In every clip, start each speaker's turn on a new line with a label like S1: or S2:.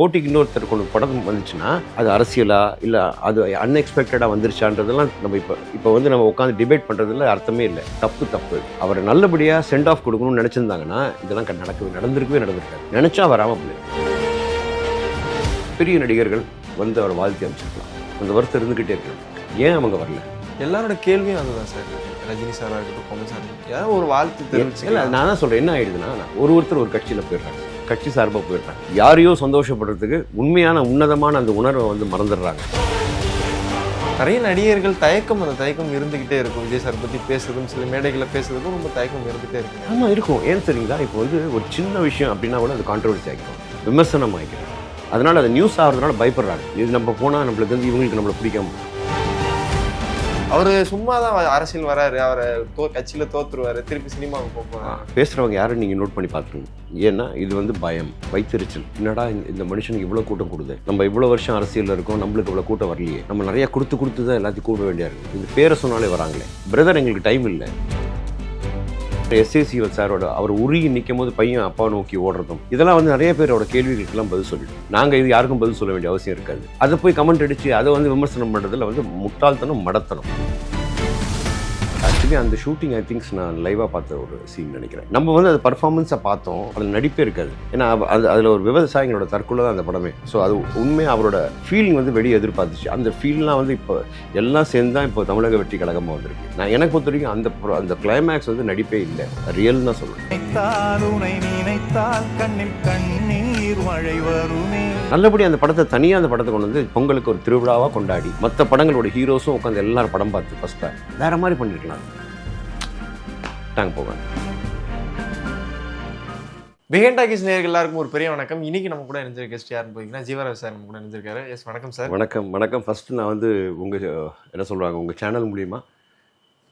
S1: போட்டிக்கு இன்னொருத்தர் கொண்டு படம் வந்துச்சுன்னா அது அரசியலா இல்லை அது அன்எக்ஸ்பெக்டடாக வந்துருச்சான்றதெல்லாம் நம்ம இப்போ வந்து நம்ம உட்காந்து டிபேட் பண்ணுறதுல அர்த்தமே இல்லை. தப்பு அவரை நல்லபடியாக சென்ட் ஆஃப் கொடுக்கணும்னு நினச்சிருந்தாங்கன்னா இதெல்லாம் நடந்திருக்கவே நடந்திருக்காரு. நினச்சா வராமல் போயிடும். பெரிய நடிகர்கள் வந்து அவரை வாழ்த்தி அமைச்சிருக்கலாம். அந்த வருத்தம் இருந்துக்கிட்டே இருக்கலாம். ஏன் அவங்க வரல?
S2: எல்லாரோட கேள்வியும் அதுதான் சார். ரஜினி சாராக இருக்கட்டும், கமல் சார் ஏதாவது ஒரு வாழ்த்து தெரிவிச்சு.
S1: இல்லை, நான் தான் சொல்கிறேன், என்ன ஆயிடுதுன்னா ஒருத்தர் ஒரு கட்சியில் போயிடுறாங்க, கட்சி சார்பாக போயிடுறாங்க. யாரையோ சந்தோஷப்படுறதுக்கு உண்மையான உன்னதமான அந்த உணர்வை வந்து மறந்துடுறாங்க.
S2: நிறைய நடிகர்கள் அந்த தயக்கம் இருந்துகிட்டே இருக்கும். விஜய் சார் பற்றி பேசுறதும் சில மேடைகளில் பேசுறதுக்கும் ரொம்ப தயக்கம் இருந்துகிட்டே இருக்கும்.
S1: ஆமாம் இருக்கும். ஏன் தெரியுங்களா, இப்போ வந்து ஒரு சின்ன விஷயம் அப்படின்னா கூட அது கான்ட்ரவர்சி ஆகிடும், விமர்சனம் ஆகிடும். அதனால் அது நியூஸ் ஆகிறதுனால பயப்படுறாங்க. இது நம்ம போனால் நம்மளுக்கு வந்து இவங்களுக்கு நம்மளை பிடிக்காம.
S2: அவர் சும்மா தான் அரசியல் வராரு, அவரை கட்சியில் தோத்துருவாரு, திருப்பி சினிமாவுக்கு போவார்.
S1: பேசுகிறவங்க யாரும் நீங்கள் நோட் பண்ணி பார்த்துருங்க. ஏன்னா இது வந்து பயம், வைத்தறிச்சல். என்னடா இந்த மனுஷனுக்கு இவ்வளோ கூட்டம் கொடுது, நம்ம இவ்வளோ வருஷம் அரசியலில் இருக்கோம், நம்மளுக்கு இவ்வளோ கூட்டம் வரலையே, நம்ம நிறையா கொடுத்து தான் எல்லாத்தையும் கூட வேண்டியா இருக்குது. இந்த பேரை சொன்னாலே வராங்களே. பிரதர் எங்களுக்கு டைம் இல்லை. எஸ்ஏசி சாரோட அவர் உருகி நிற்கும் போது பையன் அப்பா நோக்கி ஓடுறதும் இதெல்லாம் வந்து நிறைய பேரோட கேள்விகளுக்கெல்லாம் பதில் சொல்லிட்டோம். நாங்கள் இது யாருக்கும் பதில் சொல்ல வேண்டிய அவசியம் இருக்காது. அதை போய் கமெண்ட் அடித்து அதை வந்து விமர்சனம் பண்ணுறதுல வந்து முட்டாள்தனம், மடத்தனம். ஆக்சுவலி அந்த ஷூட்டிங் ஐ திங்க்ஸ் நான் லைவாக பார்த்த ஒரு சீன் நினைக்கிறேன். நம்ம வந்து அது பர்ஃபார்மன்ஸை பார்த்தோம், அதில் நடிப்பே இருக்காது. ஏன்னா அதில் ஒரு விவசாயிகளோட தற்கொலை தான் அந்த படமே. ஸோ அது உண்மையாக அவரோட ஃபீலிங் வந்து வெளியே எதிர்பார்த்துச்சு. அந்த ஃபீல்லாம் வந்து இப்போ எல்லாம் சேர்ந்து தான் இப்போ தமிழக வெற்றி கழகமாக வந்திருக்கு. நான் எனக்கு பொறுத்த வரைக்கும் அந்த கிளைமேக்ஸ் வந்து நடிப்பே இல்லை, ரியல் தான் சொல்லுவேன். நல்லபடி அந்த படத்தை தனியாக அந்த படத்தை கொண்டு வந்து பொங்கலுக்கு ஒரு திருவிழாவாக கொண்டாடி மற்ற படங்களோட ஹீரோஸும் உட்காந்து எல்லாரும் படம் பார்த்து ஃபஸ்ட்டாக வேற மாதிரி பண்ணிருக்கலாம். தாங்க போவேன்.
S2: பிஹைண்ட் டாக்கீஸ் நேயர்கள் எல்லாருக்கும் ஒரு பெரிய வணக்கம். இன்னைக்கு நம்ம கூட இணைஞ்சிருக்க கெஸ்ட் யாருன்னு போய்ங்கன்னா ஜீவராஜ் சார் நம்ம கூட இணைஞ்சிருக்காரு. எஸ், வணக்கம் சார்.
S1: வணக்கம். ஃபர்ஸ்ட் நான் வந்து உங்கள் என்ன சொல்கிறாங்க, உங்கள் சேனல் மூலிமா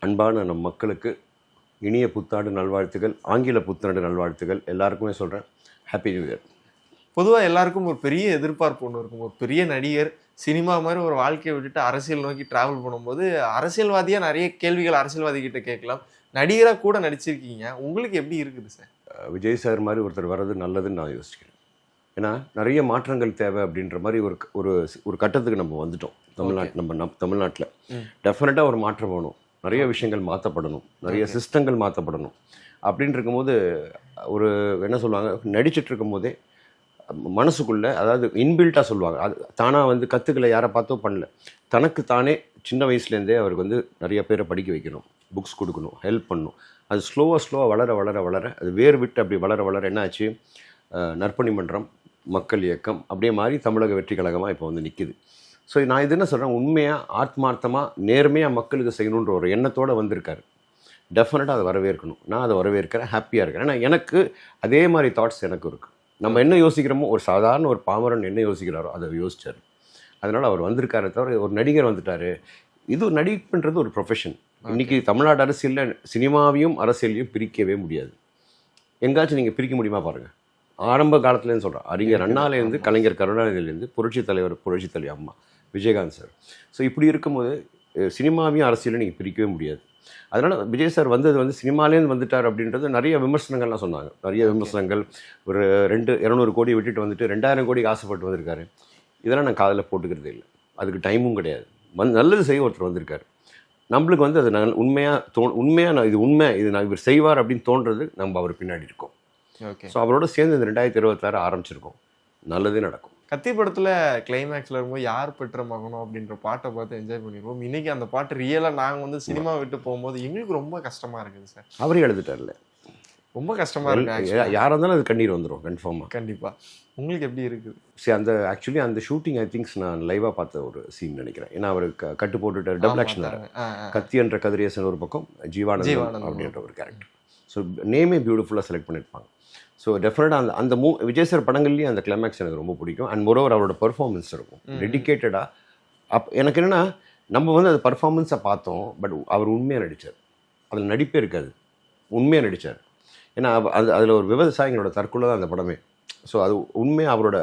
S1: அன்பான நம் மக்களுக்கு இனிய புத்தாண்டு நல்வாழ்த்துக்கள், ஆங்கில புத்தாண்டு நல்வாழ்த்துக்கள் எல்லாருக்குமே சொல்கிறேன். Happy new year.
S2: பொதுவாக எல்லாருக்கும் ஒரு பெரிய எதிர்பார்ப்பு ஒன்று இருக்கும். ஒரு பெரிய நடிகர் சினிமா மாதிரி ஒரு வாழ்க்கையை விட்டுட்டு அரசியல் நோக்கி டிராவல் பண்ணும்போது அரசியல்வாதியாக நிறைய கேள்விகள் அரசியல்வாதி கிட்ட கேட்கலாம். நடிகராக கூட நடிச்சிருக்கீங்க, உங்களுக்கு எப்படி இருக்குது சார்?
S1: விஜய் சார் மாதிரி ஒருத்தர் வர்றது நல்லதுன்னு நான் யோசிக்கிறேன். ஏன்னா நிறைய மாற்றங்கள் தேவை அப்படின்ற மாதிரி ஒரு கட்டத்துக்கு நம்ம வந்துட்டோம். தமிழ்நாட்டில் டெஃபினட்டாக ஒரு மாற்றம் வேணும். நிறைய விஷயங்கள் மாற்றப்படணும், நிறைய சிஸ்டங்கள் மாற்றப்படணும். அப்படின்னு இருக்கும்போது ஒரு என்ன சொல்லுவாங்க, நடிச்சிட்டு இருக்கும் போதே மனசுக்குள்ளே, அதாவது இன்பில்ட்டாக சொல்லுவாங்க, அது தானாக வந்து கற்றுக்கல, யாரை பார்த்தோ பண்ணல, தனக்கு தானே சின்ன வயசுலேருந்தே அவருக்கு வந்து நிறைய பேரை படிக்க வைக்கணும், புக்ஸ் கொடுக்கணும், ஹெல்ப் பண்ணணும். அது ஸ்லோவாக வளர அது வேர் விட்டு அப்படி வளர என்ன ஆச்சு, நற்பணி மன்றம், மக்கள் இயக்கம் அப்படியே மாதிரி தமிழக வெற்றி கழகமாக இப்போ வந்து நிற்கிது. ஸோ நான் இது என்ன சொல்கிறேன், உண்மையாக ஆத்மார்த்தமாக நேர்மையாக மக்களுக்கு செய்யணுன்ற ஒரு எண்ணத்தோடு வந்திருக்காரு. டெஃபினட்டாக அதை வரவேற்கணும். நான் அதை வரவேற்கிறேன், ஹாப்பியாக இருக்கிறேன். ஏன்னா எனக்கு அதே மாதிரி தாட்ஸ் எனக்கு இருக்குது. நம்ம என்ன யோசிக்கிறோமோ, ஒரு சாதாரண ஒரு பாமரன் என்ன யோசிக்கிறாரோ அதை யோசிச்சார். அதனால் அவர் வந்திருக்காரு. தவிர ஒரு நடிகர் வந்துட்டார். இது நடிப்புன்றது ஒரு ப்ரொஃபஷன். இன்றைக்கி தமிழ்நாடு அரசியலில் சினிமாவையும் அரசியலையும் பிரிக்கவே முடியாது. எங்காச்சும் நீங்கள் பிரிக்க முடியுமா பாருங்கள். ஆரம்ப காலத்துலேருந்து சொல்கிறேன், அறிஞர் அண்ணாலேருந்து கலைஞர் கருணாநிதியிலேருந்து புரட்சித் தலைவர் அம்மா விஜயகாந்த் சார். ஸோ இப்படி இருக்கும்போது சினிமாவையும் அரசியலையும் நீங்கள் பிரிக்கவே முடியாது. அதனால் விஜய் சார் வந்தது வந்து சினிமாலேருந்து வந்துட்டார் அப்படின்றது நிறைய விமர்சனங்கள்லாம் சொன்னாங்க. நிறைய விமர்சனங்கள், ஒரு 200 கோடி விட்டுட்டு வந்துட்டு 2000 கோடிக்கு ஆசைப்பட்டு வந்திருக்காரு. இதெல்லாம் நான் காதில் போட்டுக்கிறதே இல்லை. அதுக்கு டைமும் கிடையாது. நல்லது செய்ய ஒருத்தர் வந்திருக்காரு. நம்மளுக்கு வந்து அது உண்மையாக நான் இது நான் இவர் செய்வார் அப்படின்னு தோன்றது நம்ம அவர் பின்னாடி இருக்கோம்.
S2: ஓகே.
S1: ஸோ அவரோட சேர்ந்து இந்த 2026 ஆரம்பிச்சிருக்கோம். நல்லதே நடக்கும்.
S2: கத்தி படத்தில் கிளைமேக்ஸில் இருக்கும்போது யார் பெற்ற மகனோ அப்படின்ற பாட்டை பார்த்து என்ஜாய் பண்ணிடுவோம். இன்றைக்கி அந்த பாட்டு ரியலாக நாங்கள் வந்து சினிமா விட்டு போகும்போது எங்களுக்கு ரொம்ப கஷ்டமாக இருக்குது சார்.
S1: அவரே எழுதிட்டார்ல, ரொம்ப
S2: கஷ்டமாக இருக்குது.
S1: யாராக இருந்தாலும் அது கண்ணீர் வந்துடும் கன்ஃபார்மாக.
S2: கண்டிப்பாக. உங்களுக்கு எப்படி இருக்குது?
S1: சரி, ஆக்சுவலி அந்த ஷூட்டிங் ஐ திங்க்ஸ் நான் லைவாக பார்த்த ஒரு சீன் நினைக்கிறேன். ஏன்னா அவர் கட்டு போட்டுட்டார், டபுள் ஆக்ஷன் வேறு. கத்தி என்ற கதிரேசன் ஒரு பக்கம், ஜீவானந்தம் அப்படின்ற ஒரு கேரக்டர். ஸோ நேமே பியூட்டிஃபுல்லாக செலக்ட் பண்ணியிருப்பாங்க. ஸோ டெஃபினட்டாக அந்த விஜய் சார் படங்கள்லேயும் அந்த கிளைமேக்ஸ் எனக்கு ரொம்ப பிடிக்கும். அண்ட் மோரோவர் அவரோட பர்ஃபார்மன்ஸ் இருக்கும் டெடிக்கேட்டடாக. எனக்கு என்னென்னா, நம்ம வந்து அது பர்ஃபார்மன்ஸை பார்த்தோம், பட் அவர் உண்மையாக நடித்தார். அதில் நடிப்பே இருக்காது, உண்மையாக நடித்தார். ஏன்னா அதில் ஒரு விவசாயிகளோட தற்கொலை தான் அந்த படமே. ஸோ அது உண்மையாக அவரோட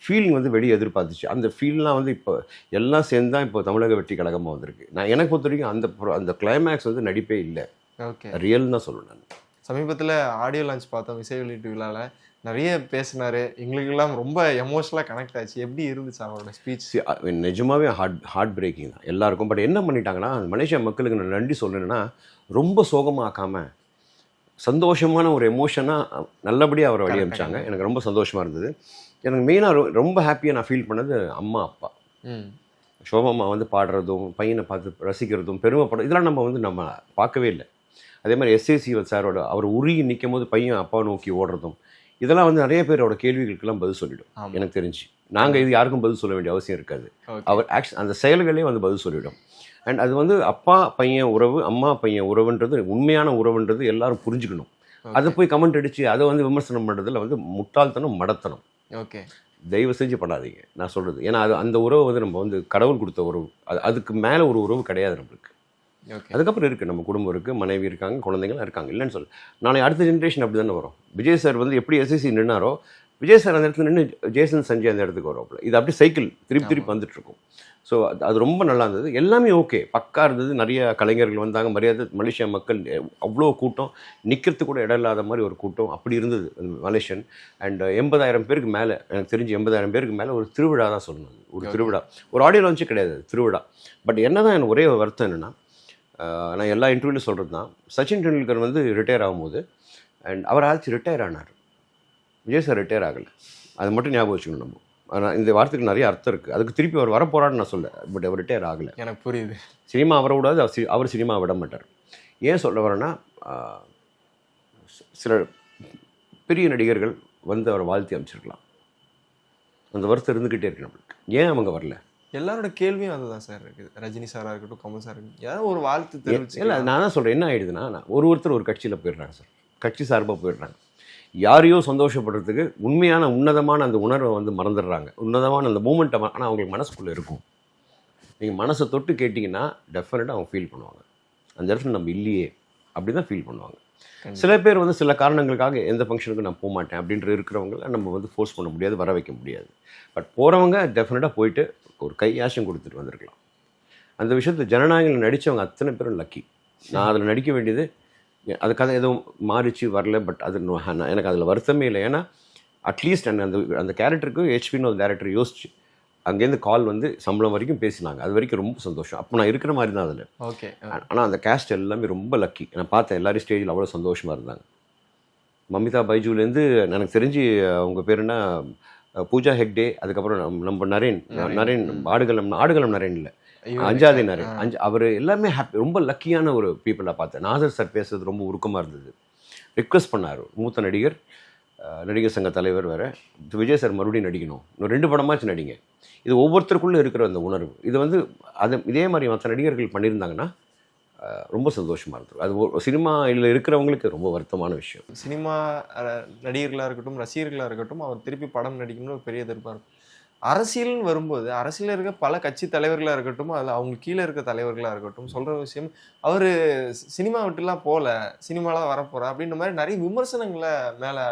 S1: ஃபீலிங் வந்து வெளியே எதிர்பார்த்துச்சு. அந்த ஃபீல்லாம் வந்து இப்போ எல்லாம் சேர்ந்து தான் இப்போ தமிழக வெற்றி கழகமாக வந்திருக்கு. நான் எனக்கு பொறுத்த வரைக்கும் அந்த கிளைமேக்ஸ் வந்து நடிப்பே இல்லை,
S2: ஓகே,
S1: ரியல் தான் சொல்லுவேன். நான்
S2: சமீபத்தில் ஆடியோ லான்ச் பார்த்தோம், இசை வெளியீட்டு விழாவில் நிறைய பேசினாரு, எங்களுக்கெல்லாம் ரொம்ப எமோஷனலாக கனெக்ட் ஆச்சு. எப்படி இருந்துச்சு அவரோட ஸ்பீச்?
S1: நிஜமாவே ஹார்ட் பிரேக்கிங் தான் எல்லாருக்கும். பட் என்ன பண்ணிட்டாங்கன்னா, மலேசியா மக்களுக்கு நான் நன்றி சொல்லணுன்னா, ரொம்ப சோகமாக்காமல் சந்தோஷமான ஒரு எமோஷனாக நல்லபடியாக அவரை வழி அனுப்பிச்சாங்க. எனக்கு ரொம்ப சந்தோஷமாக இருந்தது. எனக்கு மெயினாக ரொம்ப ஹாப்பியாக நான் ஃபீல் பண்ணது அம்மா அப்பா. சோபம்மா வந்து பாடுறதும் பையனை பார்த்து ரசிக்கிறதும் பெருமைப்படும் இதெல்லாம் நம்ம பார்க்கவே இல்லை. அதே மாதிரி எஸ்ஏசி சாரோட அவர் உருகி நிற்கும் போது பையன் அப்பா நோக்கி ஓடுறதும் இதெல்லாம் வந்து நிறைய பேரோட கேள்விகளுக்கெல்லாம் பதில் சொல்லிடும் எனக்கு தெரிஞ்சு. நாங்கள் இது யாருக்கும் பதில் சொல்ல வேண்டிய அவசியம் இருக்காது. அவர் அந்த செயல்களே வந்து பதில் சொல்லிடும். அண்ட் அது வந்து அப்பா பையன் உறவு, அம்மா பையன் உறவுன்றது உண்மையான உறவுன்றது எல்லாரும் புரிஞ்சுக்கணும். அதை போய் கமெண்ட் அடித்து அதை வந்து விமர்சனம் பண்ணுறதுல வந்து முட்டாள்தனம், மடத்தனம்.
S2: ஓகே,
S1: தயவு செஞ்சு பண்ணாதீங்க நான் சொல்கிறது. ஏன்னா அந்த உறவு வந்து நம்ம வந்து கடவுள் கொடுத்த உறவு. அதுக்கு மேலே ஒரு உறவு கிடையாது நம்மளுக்கு. அதுக்கப்புறம் இருக்குது, நம்ம குடும்பம் இருக்குது, மனைவி இருக்காங்க, குழந்தைங்களாம் இருக்காங்க, இல்லைன்னு சொல்லு. நாளைக்கு அடுத்த ஜென்ரேஷன் அப்படி தானே வரும். விஜய் சார் வந்து எப்படி எஸ்எஸ்சி நின்னாரோ, விஜய் சார் அந்த இடத்துல நின்று ஜேசன் சஞ்சய் அந்த இடத்துக்கு வரும். இது அப்படி சைக்கிள் திருப்பி வந்துட்டுருக்கும். ஸோ அது ரொம்ப நல்லா இருந்தது. எல்லாமே ஓகே, பக்கா இருந்தது. நிறைய கலைஞர்கள் வந்தாங்க, மரியாதை. மலேசியா மக்கள் அவ்வளோ கூட்டம், நிற்கிறதுக்கு கூட இடம் இல்லாத மாதிரி ஒரு கூட்டம் அப்படி இருந்தது மலேசியன். அண்ட் 80,000 பேருக்கு மேலே, எனக்கு தெரிஞ்சு 80,000 பேருக்கு மேலே ஒரு திருவிழா தான் சொல்லணும். ஒரு திருவிழா, ஒரு ஆடியோ லான்ச்சே கிடையாது, திருவிழா. பட் என்ன தான் எனக்கு ஒரே வருத்தம் என்னென்னா, நான் எல்லா இன்டர்வியூலையும் சொல்கிறது தான், சச்சின் டெண்டுல்கர் வந்து ரிட்டையர் ஆகும்போது அண்ட் அவர் ஆச்சு ரிட்டையர் ஆனார், விஜய் சார் ரிட்டையர் ஆகலை. அதை மட்டும் ஞாபகம் வச்சுக்கணும் நம்ம. ஆனால் இந்த வார்த்தைக்கு நிறைய அர்த்தம் இருக்குது. அதுக்கு திருப்பி அவர் வரப்போறான்னு நான் சொல்ல, பட் அவர் ரிட்டையர் ஆகலை.
S2: எனக்கு புரியுது.
S1: சினிமா அவரை விடாது, அவர் சினிமா விட மாட்டார். ஏன் சொல்ல வரேன்னா, சில பெரிய நடிகர்கள் வந்து அவரை வாழ்த்தி அமைச்சிருக்கலாம். அந்த வருத்தம் இருந்துக்கிட்டே இருக்கு நம்மளுக்கு. ஏன் அவங்க வரல?
S2: எல்லாரோட கேள்வியும் அதுதான் சார் இருக்குது. ரஜினி சாராக இருக்கட்டும், கமல் சார் இருக்கட்டும், யாரும் ஒரு வாழ்த்து தெரிவிச்சு.
S1: இல்லை, நான் தான் சொல்கிறேன், என்ன ஆகிடுதுன்னா, ஒருத்தர் ஒரு கட்சியில் போயிடுறாங்க சார், கட்சி சார்பாக போயிடுறாங்க. யாரையோ சந்தோஷப்படுறதுக்கு உண்மையான உன்னதமான அந்த உணர்வை வந்து மறந்துடுறாங்க, உன்னதமான அந்த மூமெண்ட்டை. ஆனால் அவங்களுக்கு மனசுக்குள்ளே இருக்கும். நீங்கள் மனசை தொட்டு கேட்டிங்கன்னா டெஃபினட்டாக அவங்க ஃபீல் பண்ணுவாங்க, அந்த இடத்துல நம்ம இல்லையே அப்படி தான் ஃபீல் பண்ணுவாங்க. சில பேர் வந்து சில காரணங்களுக்காக எந்த ஃபங்க்ஷனுக்கும் நான் போக மாட்டேன் அப்படின்ற இருக்கிறவங்கள நம்ம வந்து ஃபோர்ஸ் பண்ண முடியாது, வர வைக்க முடியாது. பட் போகிறவங்க டெஃபினட்டாக போயிட்டு ஒரு கையாசம் கொடுத்துட்டு வந்திருக்கலாம். அந்த விஷயத்தில் ஜனநாயகங்கள் நடித்தவங்க அத்தனை பேரும் லக்கி. நான் அதில் நடிக்க வேண்டியது, அது கதை எதுவும் மாறிச்சு வரல, பட் அது எனக்கு அதில் வருத்தமே இல்லை. ஏன்னா அட்லீஸ்ட் அந்த கேரக்டருக்கு ஹெச்பின்னு ஒரு டேரக்டர் யோசிச்சு அங்கேருந்து கால் வந்து சம்பளம் வரைக்கும் பேசினாங்க. அது வரைக்கும் ரொம்ப சந்தோஷம். அப்போ நான் இருக்கிற மாதிரி தான் அதில்.
S2: ஓகே.
S1: ஆனால் அந்த கேஸ்ட் எல்லாமே ரொம்ப லக்கி. நான் பார்த்தேன் எல்லாரும் ஸ்டேஜில் அவ்வளோ சந்தோஷமாக இருந்தாங்க. மமிதா பைஜூலேருந்து எனக்கு தெரிஞ்சு அவங்க பேர் என்ன, பூஜா ஹெக்டே, அதுக்கப்புறம் நம்ம நரேன் ஆடுகளம் நரேன் இல்லை, அஞ்சாதே நரேன், அவர் எல்லாமே ஹாப்பி, ரொம்ப லக்கியான ஒரு பீப்புளாக பார்த்தேன். நாசர் சார் பேசுறது ரொம்ப உருக்கமாக இருந்தது. ரிக்வெஸ்ட் பண்ணார், மூத்த நடிகர் சங்க தலைவர் வேறு, விஜய் சார் மறுபடியும் நடிக்கணும், இன்னும் 2 படமாச்சும் நடிங்க. இது ஒவ்வொருத்தருக்குள்ளே இருக்கிற அந்த உணர்வு. இது வந்து இதே மாதிரி மற்ற நடிகர்கள் பண்ணியிருந்தாங்கன்னா ரொம்ப சந்தோஷமாக இருந்தது. அது சினிமாவில் இருக்கிறவங்களுக்கு ரொம்ப வருத்தமான விஷயம்.
S2: சினிமா நடிகர்களாக இருக்கட்டும், ரசிகர்களாக இருக்கட்டும், அவர் திருப்பி படம் நடிக்கணும்னு ஒரு பெரிய எதிர்பார்ப்பு. அரசியல்னு வரும்போது அரசியலில் இருக்க பல கட்சி தலைவர்களாக இருக்கட்டும், அதில் அவங்க கீழே இருக்க தலைவர்களாக இருக்கட்டும், சொல்கிற விஷயம், அவர் சினிமா விட்டுலாம் போகல, சினிமாவில் வரப்போகிறா அப்படின்ற மாதிரி நிறைய விமர்சனங்களை மேலே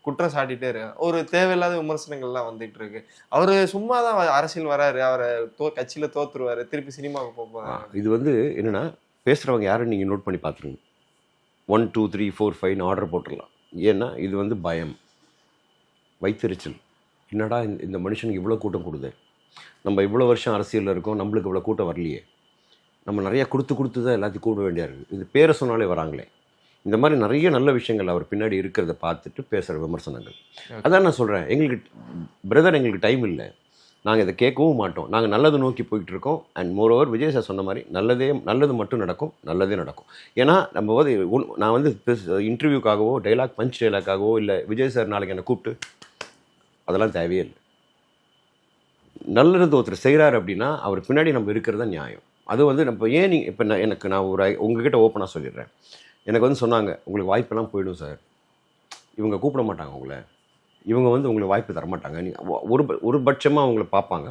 S2: குற்றம் சாட்டிகிட்டே இருக்கு. ஒரு தேவையில்லாத விமர்சனங்கள்லாம் வந்துகிட்டு இருக்கு. அவர் சும்மா தான் அரசியல் வராரு, அவரை கட்சியில் தோற்றுருவார், திருப்பி சினிமாவுக்கு போவார்.
S1: இது வந்து என்னென்னா, பேசுகிறவங்க யாரும் நீங்கள் நோட் பண்ணி பார்த்துருங்க. 1 2 3 4 5 ஆர்டர் போட்டுடலாம். ஏன்னா இது வந்து பயம், வைத்தறிச்சல். என்னடா இந்த மனுஷனுக்கு இவ்வளோ கூட்டம் கொடுது, நம்ம இவ்வளோ வருஷம் அரசியலில் இருக்கோம், நம்மளுக்கு இவ்வளோ கூட்டம் வரலையே, நம்ம நிறையா கொடுத்து தான் எல்லாத்தையும் கூட வேண்டியா இருக்குது, இது பேரை சொன்னாலே வராங்களே. இந்த மாதிரி நிறைய நல்ல விஷயங்கள் அவர் பின்னாடி இருக்கிறத பார்த்துட்டு பேசுகிற விமர்சனங்கள். அதான் நான் சொல்கிறேன், எங்களுக்கு டைம் இல்லை, நாங்கள் இதை கேட்கவும் மாட்டோம், நாங்கள் நல்லது நோக்கி போயிட்டு இருக்கோம். அண்ட் மோரோவர் விஜய் சார் சொன்ன மாதிரி நல்லது மட்டும் நடக்கும், நல்லதே நடக்கும். ஏன்னா நம்ம வந்து நான் வந்து இன்டர்வியூக்காகவோ பஞ்ச் டைலாக்காகவோ இல்லை விஜய் சார் நாளைக்கு என்னை கூப்பிட்டு அதெல்லாம் தேவையே இல்லை. நல்லது ஒருத்தர் செய்கிறார் அப்படின்னா அவர் பின்னாடி நம்ம இருக்கிறது தான் நியாயம். அது வந்து நம்ம ஏன் இப்போ நான் உங்ககிட்ட ஓப்பனாக சொல்லிடுறேன். எனக்கு வந்து சொன்னாங்க, உங்களுக்கு வாய்ப்பெல்லாம் போயிடும் சார், இவங்க கூப்பிட மாட்டாங்க உங்களை, இவங்க வந்து உங்களுக்கு வாய்ப்பு தரமாட்டாங்க, நீங்கள் ஒரு பட்சமாக அவங்கள பார்ப்பாங்க.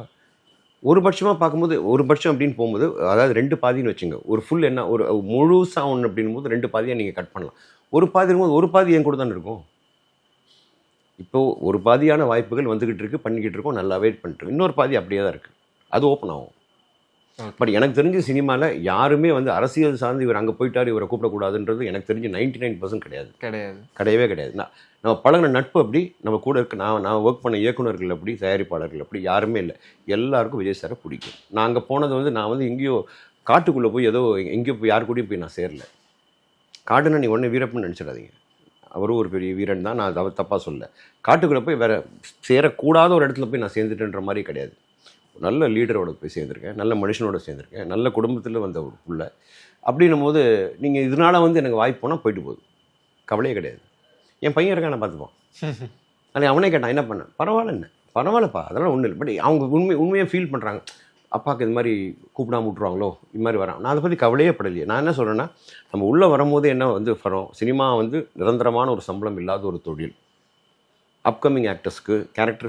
S1: ஒரு பட்சமாக பார்க்கும்போது, ஒரு பட்சம் அப்படின்னு போகும்போது, அதாவது 2 பாதின்னு வச்சுங்க, ஒரு ஃபுல் என்ன ஒரு முழுசாக ஒன்று அப்படின் போது 2 பாதியாக நீங்கள் கட் பண்ணலாம். ஒரு பாதி இருக்கும்போது ஒரு பாதி என் கூட தானே இருக்கும். இப்போது ஒரு பாதியான வாய்ப்புகள் வந்துக்கிட்டு இருக்குது, பண்ணிக்கிட்டு இருக்கோம், நல்லா வெயிட் பண்ணிட்டு, இன்னொரு பாதி அப்படியே தான் இருக்குது, அது ஓப்பன் ஆகும். பட் எனக்கு தெரிஞ்ச சினிமாவில் யாருமே வந்து அரசியல் சார்ந்து இவர் அங்கே போயிட்டார் இவரை கூப்பிடக்கூடாதுன்றது எனக்கு தெரிஞ்சு 99% கிடையவே கிடையாது. நம்ம பழகின நட்பு அப்படி, நம்ம கூட இருக்க நான் ஒர்க் பண்ண இயக்குனர்கள் அப்படி, தயாரிப்பாளர்கள் அப்படி யாருமே இல்லை. எல்லாருக்கும் விஜய் சாரை பிடிக்கும். நான் அங்கே போனது வந்து நான் வந்து எங்கேயோ காட்டுக்குள்ளே போய் ஏதோ எங்கேயோ போய் யார் கூடயும் போய் நான் சேரல. காடுன்னா நீ உடனே வீரப்பன்னு நினச்சிடாதீங்க. அவரும் ஒரு பெரிய வீரன் தான், நான் அவர் தப்பாக சொல்ல. காட்டுக்குள்ளே போய் வேறு சேரக்கூடாத ஒரு இடத்துல போய் நான் சேர்ந்துட்டேன்ற மாதிரி கிடையாது. நல்ல லீடரோட போய் சேர்ந்துருக்கேன், நல்ல மனுஷனோட சேர்ந்துருக்கேன், நல்ல குடும்பத்தில் வந்த ஒரு புள்ள. அப்படின்னும் போது நீங்கள் இதனால் வந்து எனக்கு வாய்ப்பு போனால் போயிட்டு போகுது, கவலையே கிடையாது. என் பையன் இருக்கான், நான் பார்த்துப்போம். அன்றைக்கி அவனே கேட்டான், என்ன பண்ணேன்? பரவாயில்ல, என்ன பரவாயில்லப்பா, அதெல்லாம் ஒன்றும் இல்லை. பட் அவங்க உண்மையாக ஃபீல் பண்ணுறாங்க, அப்பாவுக்கு இது மாதிரி கூப்பிடாம விட்ருவாங்களோ, இது மாதிரி வரான். நான் அதை பற்றி கவலையே படலையே. நான் என்ன சொல்கிறேன்னா, நம்ம உள்ளே வரும்போது என்ன வந்து வரோம், சினிமா வந்து நிரந்தரமான ஒரு சம்பளம் இல்லாத ஒரு தொழில். அப்கமிங் ஆக்டர்ஸ்க்கு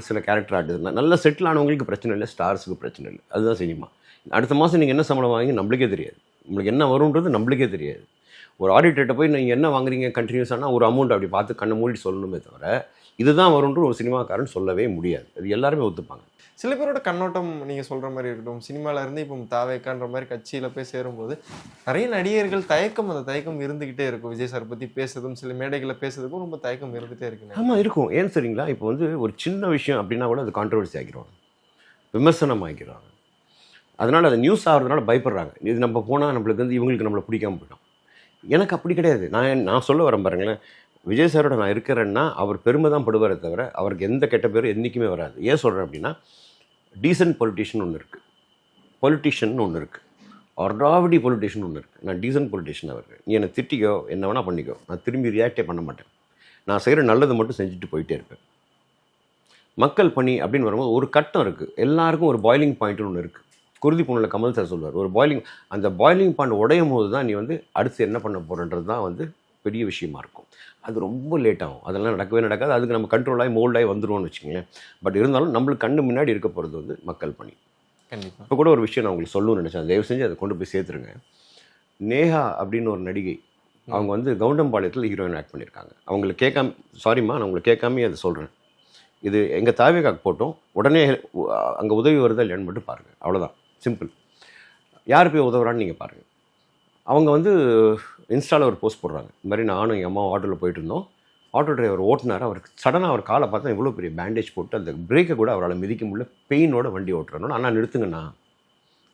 S1: சில கேரக்டர் ஆர்டிஸ்ட் நல்ல செட்டில் ஆனவங்களுக்கு பிரச்சனை இல்லை, ஸ்டார்ஸுக்கு பிரச்சனை இல்லை. அதுதான் சினிமா. அடுத்த மாதம் நீங்கள் என்ன சம்பளம் வாங்கி நம்மளுக்கே தெரியாது, உங்களுக்கு என்ன வரும்ன்றது நம்மளுக்கே தெரியாது. ஒரு ஆடிட்டர்கிட்ட போய் நீங்கள் என்ன வாங்குறீங்க கண்டினியூஸானா ஒரு அமௌண்ட் அப்படி பார்த்து கண்ணை மூடி சொல்லணுமே தவிர இதுதான் வரும்ன்ற ஒரு சினிமாக்காரன் சொல்லவே முடியாது. அது எல்லாருமே ஒத்துப்பாங்க.
S2: சில பேரோட கண்ணோட்டம் நீங்கள் சொல்கிற மாதிரி இருக்கட்டும், சினிமாவில் இருந்து இப்போ தாவேக்கான்ற மாதிரி கட்சியில் போய் சேரும்போது நிறைய நடிகர்கள் அந்த தயக்கம் இருந்துக்கிட்டே இருக்கும். விஜய் சார் பற்றி பேசுறதும் சில மேடைகளில் பேசுறதுக்கும் ரொம்ப தயக்கம் இருந்துகிட்டே இருக்குங்க.
S1: ஆமாம், இருக்கும். ஏன் சரிங்களா, இப்போ வந்து ஒரு சின்ன விஷயம் அப்படின்னா கூட அது கான்ட்ரவர்சி ஆக்கிடுவாங்க, விமர்சனம் ஆக்கிடுவாங்க. அதனால் அது நியூஸ் ஆகிறதுனால பயப்படுறாங்க. இது நம்ம போனால் நம்மளுக்கு வந்து இவங்களுக்கு நம்மளை பிடிக்காம போயிடும். எனக்கு அப்படி கிடையாது. நான் சொல்ல வரேன் பாருங்களேன், விஜய் சாரோட நான் இருக்கிறேன்னா அவர் பெருமை தான் படுவாரே தவிர அவருக்கு எந்த கெட்ட பேரும் என்றைக்குமே வராது. ஏன் சொல்கிறேன் அப்படின்னா, டீசன்ட் பொலிட்டிஷியன் ஒன்று இருக்குது, பொலிட்டிஷியன் ஒன்று இருக்குது, ஆல்ரெடி பொலிட்டிஷியன் ஒன்று இருக்குது. நான் டீசன்ட் பொலிட்டிஷியன். அவருக்கு நீ என்னை திட்டிக்கோ, என்ன வேணால் பண்ணிக்கோ, நான் திரும்பி ரியாக்டே பண்ண மாட்டேன். நான் செய்கிற நல்லது மட்டும் செஞ்சுட்டு போயிட்டே இருப்பேன். மக்கள் பணி அப்படின்னு வரும்போது ஒரு கட்டம் இருக்குது, எல்லாருக்கும் ஒரு பாயிலிங் பாயிண்ட்னு ஒன்று இருக்குது. குருதி பொண்ணில் கமல் சார் சொல்லுவார், ஒரு அந்த பாயிலிங் பாயிண்ட் உடையும் போது தான் நீ வந்து அடுத்து என்ன பண்ண போகிறன்றது தான் வந்து பெரிய விஷயமா இருக்கும். அது ரொம்ப லேட் ஆகும், அதெல்லாம் நடக்கவே நடக்காது. அதுக்கு நம்ம கண்ட்ரோலாகி மோல்டாகி வந்துடுவோம்னு வச்சுக்கோங்களேன். பட் இருந்தாலும் நம்மளுக்கு கண்ணு முன்னாடி இருக்க போகிறது வந்து மக்கள் பணி.
S2: கண்டிப்பாக.
S1: இப்போ கூட ஒரு விஷயம் நான் உங்களுக்கு சொல்லணும்னு நினச்சேன், தயவு செஞ்சு அதை கொண்டு போய் சேர்த்துருங்க. நேஹா அப்படின்னு ஒரு நடிகை, அவங்க வந்து கவுண்டம்பாளையத்தில் ஹீரோயின் ஆக்ட் பண்ணியிருக்காங்க. அவங்களுக்கு கேட்காம, சாரிம்மா நான் உங்களுக்கு கேட்காமே அதை சொல்கிறேன், இது எங்கள் தாவேக்காக்கு போட்டோம், உடனே அங்கே உதவி வருதா இல்லைன்னு மட்டும் பாருங்கள், அவ்வளோதான், சிம்பிள். யார் போய் உதவுறான்னு நீங்கள் பாருங்கள். அவங்க வந்து இன்ஸ்டாவில் ஒரு போஸ்ட் போடுறாங்க, இந்த மாதிரி நானும் எங்கள் அம்மா ஆட்டோவில் போயிட்டு இருந்தோம், ஆட்டோ டிரைவர் ஓட்டினார், அவருக்கு சடனாக அவர் காலை பார்த்தா இவ்வளோ பெரிய பேண்டேஜ் போட்டு அந்த பிரேக்கை கூட அவரால் மிதிக்க முடியல, பெயினோட வண்டி ஓட்டுறணும். அண்ணா நிறுத்துங்கண்ணா,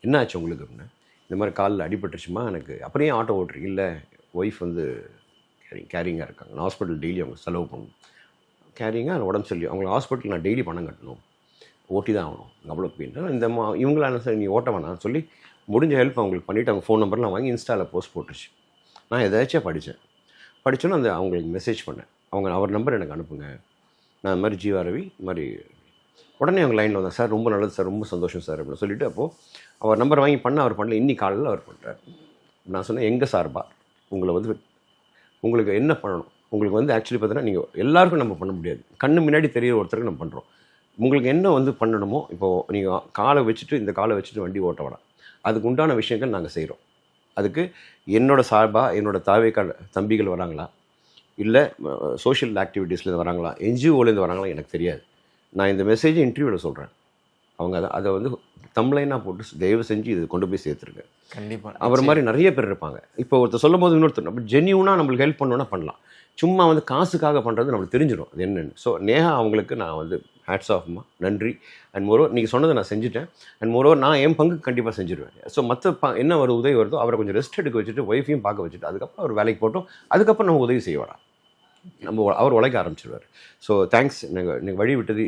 S1: என்ன ஆச்சு உங்களுக்கு அப்படின்னு. இந்த மாதிரி காலில் அடிபட்டுருச்சுமா எனக்கு. அப்புறம் ஏன் ஆட்டோ ஓட்டுறீங்க? இல்லை, ஒய்ஃப் வந்து கேரிங்காக இருக்காங்க, நான் ஹாஸ்பிட்டல் டெய்லி அவங்க செலவு பண்ணணும், கேரிங்காக உடம்பு சொல்லி அவங்களை ஹாஸ்பிட்டல் நான் டெய்லி பணம் கட்டணும், ஓட்டி தான் ஆகணும், அவ்வளோ பெயின். இந்த இவங்களான சார் நீ ஓட்ட வேணாம்னு சொல்லி முடிஞ்ச ஹெல்ப் அவங்களுக்கு பண்ணிவிட்டு அவங்க ஃபோன் நம்பர்லாம் வாங்கி இன்ஸ்டாவில் போஸ்ட் போட்டுருச்சு. நான் எதாச்சும் படித்தோன்னு அந்த அவங்களுக்கு மெசேஜ் பண்ணேன், அவர் நம்பர் எனக்கு அனுப்புங்க, நான் இந்த மாதிரி ஜீவா ரவி இந்த மாதிரி. உடனே அவங்க லைனில் வந்தேன், சார் ரொம்ப நல்லது சார், ரொம்ப சந்தோஷம் சார் அப்படின்னு சொல்லிவிட்டு, அப்போது அவர் நம்பர் வாங்கி அவர் பண்ணல, இன்னி காலையில் அவர் பண்ணுறார். நான் சொன்னேன், எங்கள் சார்பா உங்களை வந்து உங்களுக்கு என்ன பண்ணணும், உங்களுக்கு வந்து ஆக்சுவலி பார்த்தீங்கன்னா நீங்கள் எல்லாருக்கும் நம்ம பண்ண முடியாது, கண்ணு முன்னாடி தெரியிற ஒருத்தருக்கு நம்ம பண்ணுறோம். உங்களுக்கு என்ன வந்து பண்ணணுமோ, இப்போது நீங்கள் காலை வச்சுட்டு இந்த காலை வச்சுட்டு வண்டி ஓட்ட வேணாம், அதுக்கு உண்டான விஷயங்கள் நாங்கள் செய்கிறோம். அதுக்கு என்னோடய சார்பாக என்னோடய தாவேக்கா தம்பிகள் வராங்களா, இல்லை சோஷியல் ஆக்டிவிட்டீஸ்லேருந்து வராங்களா, என்ஜிஓலேருந்து வராங்களா எனக்கு தெரியாது. நான் இந்த மெசேஜை இன்டர்வியூவில் சொல்கிறேன், அவங்க அதை வந்து தம்ப்லைனாக போட்டு தயவு செஞ்சு இது கொண்டு போய் சேர்த்துருங்க.
S2: கண்டிப்பாக
S1: அவர் மாதிரி நிறைய பேர் இருப்பாங்க. இப்போ ஒருத்தர் சொல்லும் போது இன்னொருத்தர் நம்ம ஜென்யூனாக நம்மளுக்கு ஹெல்ப் பண்ணோன்னா பண்ணலாம், சும்மா வந்து காசுக்காக பண்ணுறது நம்மளுக்கு தெரிஞ்சிடும் அது என்னென்னு. ஸோ நேஹா அவங்களுக்கு நான் வந்து ஹேட்ஸ் ஆஃப்மா, நன்றி. அண்ட் மோரோவர் நீங்கள் சொன்னதை நான் செஞ்சுட்டேன். அண்ட் மோரோவர் நான் என் பங்கு கண்டிப்பாக செஞ்சுருவேன். ஸோ மற்ற என்ன ஒரு உதவி வருதோ அவரை கொஞ்சம் ரெஸ்ட் எடுக்க வச்சுட்டு ஒய்ஃபையும் பார்க்க வச்சுட்டு அதுக்கப்புறம் அவர் வேலைக்கு போட்டோம், அதுக்கப்புறம் நம்ம உதவி செய்ய வரா, அவர் உழைக்க ஆரம்பிச்சிடுவார். ஸோ தேங்க்ஸ், நீங்கள் வழி விட்டது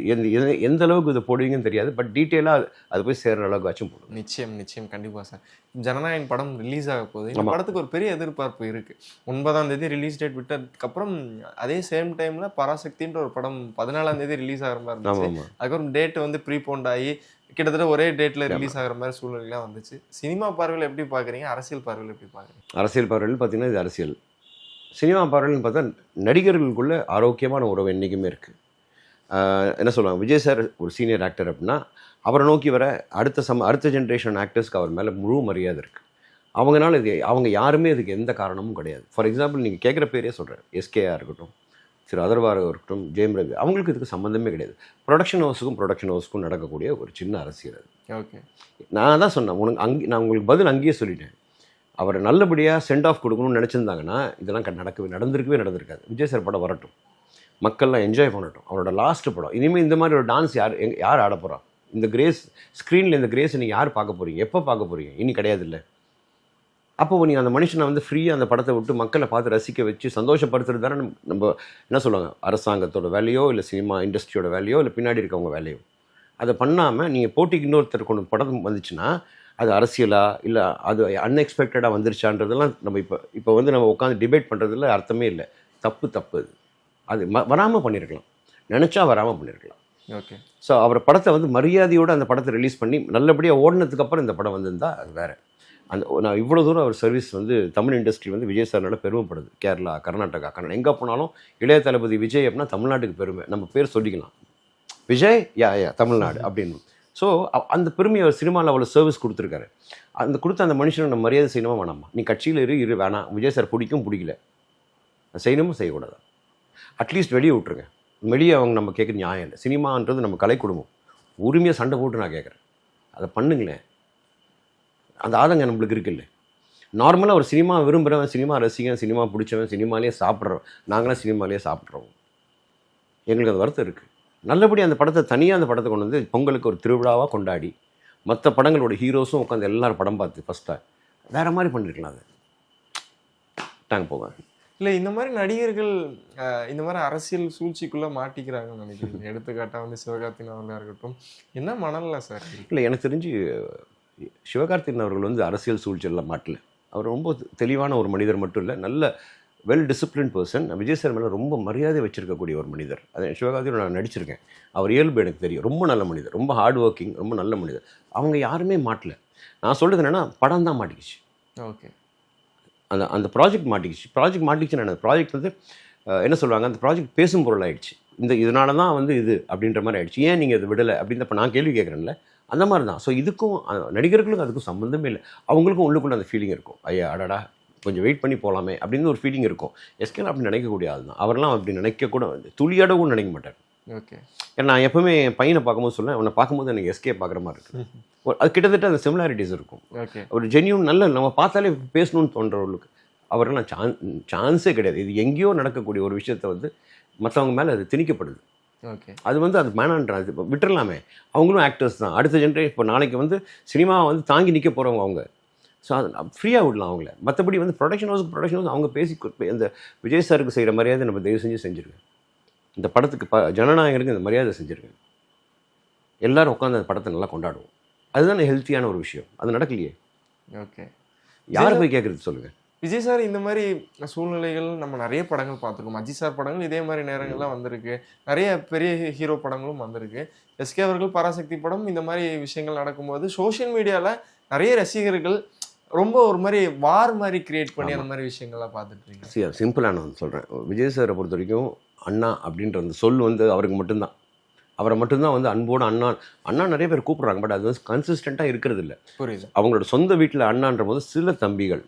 S1: எந்த அளவுக்கு இதை போடுவீங்கன்னு தெரியாது, பட் டீட்டெயிலாக அது போய் சேர்கிற அளவுக்கு ஆச்சும் போடும்.
S2: நிச்சயம் கண்டிப்பாக சார். ஜனநாயகன் படம் ரிலீஸ் ஆக போகுது, இந்த படத்துக்கு ஒரு பெரிய எதிர்பார்ப்பு இருக்குது. 9ஆம் தேதி ரிலீஸ் டேட் விட்டதுக்கப்புறம் அதே சேம் டைமில் பராசக்தின்ற ஒரு படம் 14ஆம் தேதி ரிலீஸ் ஆகிற மாதிரி இருந்துச்சு. அதுக்கப்புறம் டேட் வந்து ப்ரீபோண்ட் ஆகி கிட்டத்தட்ட ஒரே டேட்டில் ரிலீஸ் ஆகிற மாதிரி சூழ்நிலைலாம் வந்துச்சு. சினிமா பார்வையில் எப்படி பார்க்குறீங்க, அரசியல் பார்வையில் எப்படி பார்க்குறீங்க?
S1: அரசியல் பார்வையில் பார்த்தீங்கன்னா இது அரசியல், சினிமா பார்வையில்னு பார்த்தா நடிகர்களுக்குள்ள ஆரோக்கியமான உறவு என்றைக்குமே இருக்குது. என்ன சொல்லுவாங்க, விஜய் சார் ஒரு சீனியர் ஆக்டர் அப்படின்னா அவரை நோக்கி வர அடுத்த ஜென்ரேஷன் ஆக்டர்ஸ்க்கு அவர் மேலே முழு மரியாதை இருக்குது. அவங்கனால அவங்க யாருமே இதுக்கு எந்த காரணமும் கிடையாது. ஃபார் எக்ஸாம்பிள் நீங்கள் கேட்குற பேரே சொல்கிறேன், எஸ்கேஆ இருக்கட்டும், திரு அதர்வாரா இருக்கட்டும், ஜெயம் ரவி, அவங்களுக்கு இதுக்கு சம்மந்தமே கிடையாது. ப்ரொடக்ஷன் ஹவுஸுக்கும் நடக்கக்கூடிய ஒரு சின்ன அரசியல் அது.
S2: ஓகே,
S1: நான் தான் சொன்னேன் நான் உங்களுக்கு பதில் அங்கேயே சொல்லிட்டேன். அவரை நல்லபடியாக சென்ட் ஆஃப் கொடுக்கணும்னு நினச்சிருந்தாங்கன்னா இதெல்லாம் நடந்திருக்கவே நடந்திருக்காது. விஜய் சார் படம் வரட்டும், மக்கள்லாம் என்ஜாய் பண்ணட்டும். அவரோட லாஸ்ட் படம். இனிமேல் இந்த மாதிரி ஒரு டான்ஸ் யார் ஆட போகிறா? இந்த கிரேஸ் ஸ்க்ரீனில் இந்த கிரேஸை நீங்கள் யார் பார்க்க போகிறீங்க? எப்போ பார்க்க போகிறீங்க? இனி கிடையாது இல்லை. அப்போ நீங்கள் அந்த மனுஷனை வந்து ஃப்ரீயாக அந்த படத்தை விட்டு மக்களை பார்த்து ரசிக்க வச்சு சந்தோஷப்படுத்துறது தானே நம்ம என்ன சொல்லுவாங்க, அரசாங்கத்தோட வேலையோ இல்லை சினிமா இண்டஸ்ட்ரியோட வேலையோ இல்லை பின்னாடி இருக்கவங்க வேலையோ. அதை பண்ணாமல் நீங்கள் போட்டிக்கு இன்னொருத்தர் கொண்டு படம் வந்துச்சுன்னா அது அரசியலா இல்லை அது அன்எக்ஸ்பெக்டடாக வந்துருச்சான்றதெல்லாம் நம்ம இப்போ வந்து நம்ம உட்காந்து டிபேட் பண்ணுறதுல அர்த்தமே இல்லை. தப்பு அது. அது வராமல் பண்ணியிருக்கலாம், நினச்சா வராமல் பண்ணியிருக்கலாம்.
S2: ஓகே.
S1: ஸோ அவர் படத்தை வந்து மரியாதையோடு அந்த படத்தை ரிலீஸ் பண்ணி நல்லபடியாக ஓடினதுக்கப்புறம் இந்த படம் வந்திருந்தால் அது வேறு. நான் இவ்வளோ தூரம் அவர் சர்வீஸ் வந்து தமிழ் இண்டஸ்ட்ரி வந்து விஜய் சார்னால பெருமைப்படுது. கேரளா, கர்நாடகா, கன்னடம் எங்கே போனாலும் இளைய தளபதி விஜய் அப்படின்னா தமிழ்நாட்டுக்கு பெருமை. நம்ம பேர் சொல்லிக்கலாம், விஜய் யா தமிழ்நாடு அப்படின்னு. ஸோ அந்த பெருமையை அவர் சினிமாவில் அவ்வளோ சர்வீஸ் கொடுத்துருக்காரு. கொடுத்த அந்த மனுஷனை நம்ம மரியாதை செய்யணுமா வேணாமா? நீ கட்சியில் இரு வேணாம், விஜய் சார் பிடிக்கல, செய்யணுமோ செய்யக்கூடாது. அட்லீஸ்ட் வெளியே விட்டுருங்க. வெளியே அவங்க நம்ம கேட்குற நியாயம் இல்லை. சினிமான்றது நம்ம கலை குடும்பம், உரிமையாக சண்டை போட்டு நான் கேட்குறேன், அதை பண்ணுங்களேன். அந்த ஆதங்கம் நம்மளுக்கு இருக்குல்ல. நார்மலாக ஒரு சினிமா விரும்புகிறவன், சினிமா ரசிகன், சினிமா பிடிச்சவன், சினிமாலேயே சாப்பிட்றோம். நாங்களாம் சினிமாலேயே சாப்பிட்றோம். எங்களுக்கு அது வருத்தம் இருக்குது. நல்லபடியாக அந்த படத்தை தனியாக அந்த படத்தை கொண்டு வந்து பொங்கலுக்கு ஒரு திருவிழாவாக கொண்டாடி மற்ற படங்களோட ஹீரோஸும் உட்காந்து எல்லாரும் படம் பார்த்து ஃபஸ்ட்டாக வேறு மாதிரி பண்ணியிருக்கலாம். அது டாங்க போவேன்.
S2: இல்லை, இந்த மாதிரி நடிகர்கள் இந்த மாதிரி அரசியல் சூழ்ச்சிக்குள்ளே மாட்டிக்கிறாங்கன்னு நினைக்கிறீங்க? எடுத்துக்காட்டாக வந்து சிவகார்த்திகேயன் அவர்களாக இருக்கட்டும், என்ன மணலில் சார்?
S1: இல்லை, எனக்கு தெரிஞ்சு சிவகார்த்திகேயன் அவர்கள் வந்து அரசியல் சூழ்ச்சியெல்லாம் மாட்டல. அவர் ரொம்ப தெளிவான ஒரு மனிதர் மட்டும் இல்லை, நல்ல well discipline person. Vijay sir மேலே ரொம்ப மரியாதை வச்சிருக்கக்கூடிய ஒரு மனிதர். அதை சிவகார்த்திகேயன் நான் நடிச்சிருக்கேன். அவர் இயல்பு எனக்கு தெரியும். ரொம்ப நல்ல மனிதர், ரொம்ப ஹார்ட் ஒர்க்கிங், ரொம்ப நல்ல மனிதர். அவங்க யாருமே மாட்டல. நான் சொல்கிறது என்னென்னா, படம் தான் மாட்டிக்கிச்சு.
S2: ஓகே.
S1: அந்த ப்ராஜெக்ட் மாட்டிக்கிச்சுன்னு என்ன ப்ராஜெக்ட் வந்து என்ன சொல்லுவாங்க, அந்த ப்ராஜெக்ட் பேசும் பொருள் ஆகிடுச்சு. இதனால தான் வந்து இது அப்படின்ற மாதிரி ஆகிடுச்சு. ஏன் நீங்கள் இது விடலை அப்படின்னு இப்போ நான் கேள்வி கேட்குறேன்ல, அந்த மாதிரி தான். ஸோ இதுக்கும் நடிகர்களுக்கும் அதுக்கும் சம்மந்தமே இல்லை. அவங்களுக்கும் உள்ளுக்குள்ள அந்த ஃபீலிங் இருக்கும், ஐயா அடடா கொஞ்சம் வெயிட் பண்ணி போகலாமே அப்படின்னு ஒரு ஃபீலிங் இருக்கும். எஸ்கேன் அப்படி நினைக்கக்கூடிய ஆள் தான். அவரெல்லாம் அப்படி நினைக்கக்கூட துளியாடவும் நினைக்க மாட்டார்.
S2: ஓகே.
S1: ஏன்னா நான் எப்பவுமே என் பையனை பார்க்கும்போது சொல்லுவேன், அவனை பார்க்கும்போது எனக்கு எஸ்கே பார்க்குற மாதிரி இருக்குது. அது கிட்டத்தட்ட அந்த சிமிலாரிட்டிஸ் இருக்கும்.
S2: ஓகே. ஒரு
S1: ஜென்யூன் நல்ல நம்ம பார்த்தாலே பேசணும்னு தோன்றவர்களுக்கு அவரெல்லாம் சான்ஸே கிடையாது. இது எங்கேயோ நடக்கக்கூடிய ஒரு விஷயத்த வந்து மற்றவங்க மேலே அது திணிக்கப்படுது.
S2: ஓகே. அது
S1: வந்து அது மேனான்றாது, விட்டுறலாமே. அவங்களும் ஆக்டர்ஸ் தான். அடுத்த ஜென்ரேஷன் இப்போ நாளைக்கு வந்து சினிமாவை வந்து தாங்கி நிற்க போகிறவங்க அவங்க. ஸோ அது ஃப்ரீயாக விடலாம் அவங்கள. மற்றபடி வந்து ப்ரொடக்ஷன் ஹவுஸ் அவங்க பேசி இந்த விஜய் சாருக்கு செய்கிற மரியாதை நம்ம தயவு செஞ்சு செஞ்சுருக்கேன். இந்த படத்துக்கு ஜனநாயகனுக்கு இந்த மரியாதை செஞ்சுருக்கேன். எல்லோரும் உட்காந்து அந்த படத்தை நல்லா கொண்டாடுவோம். அதுதான் ஹெல்த்தியான ஒரு விஷயம். அது நடக்கலையே.
S2: ஓகே.
S1: யார் போய் கேட்குறது சொல்லுங்கள்?
S2: விஜய் சார் இந்த மாதிரி சூழ்நிலைகள் நம்ம நிறைய படங்கள் பார்த்துருக்கோம். அஜித் சார் படங்கள் இதே மாதிரி நேரங்கள்லாம் வந்திருக்கு. நிறைய பெரிய ஹீரோ படங்களும் வந்திருக்கு. எஸ்கே அவர்கள் பராசக்தி படம் இந்த மாதிரி விஷயங்கள் நடக்கும்போது சோஷியல் மீடியாவில் நிறைய ரசிகர்கள் ரொம்ப ஒரு மாதிரி வார் மாதிரி கிரியேட் பண்ணி அந்த மாதிரி விஷயங்கள்லாம் பார்த்துட்டு இருக்கீங்க.
S1: சிம்பிளாக நான் சொல்கிறேன், விஜய் சாரை பொறுத்த வரைக்கும் அண்ணா அப்படின்ற அந்த சொல் வந்து அவருக்கு மட்டும்தான். அவரை மட்டும்தான் வந்து அன்போடு அண்ணா நிறைய பேர் கூப்பிட்றாங்க. பட் அது வந்து கன்சிஸ்டண்ட்டாக இருக்கிறது இல்லை.
S2: புரியுது.
S1: அவங்களோட சொந்த வீட்டில் அண்ணான்ற போது சில தம்பிகள்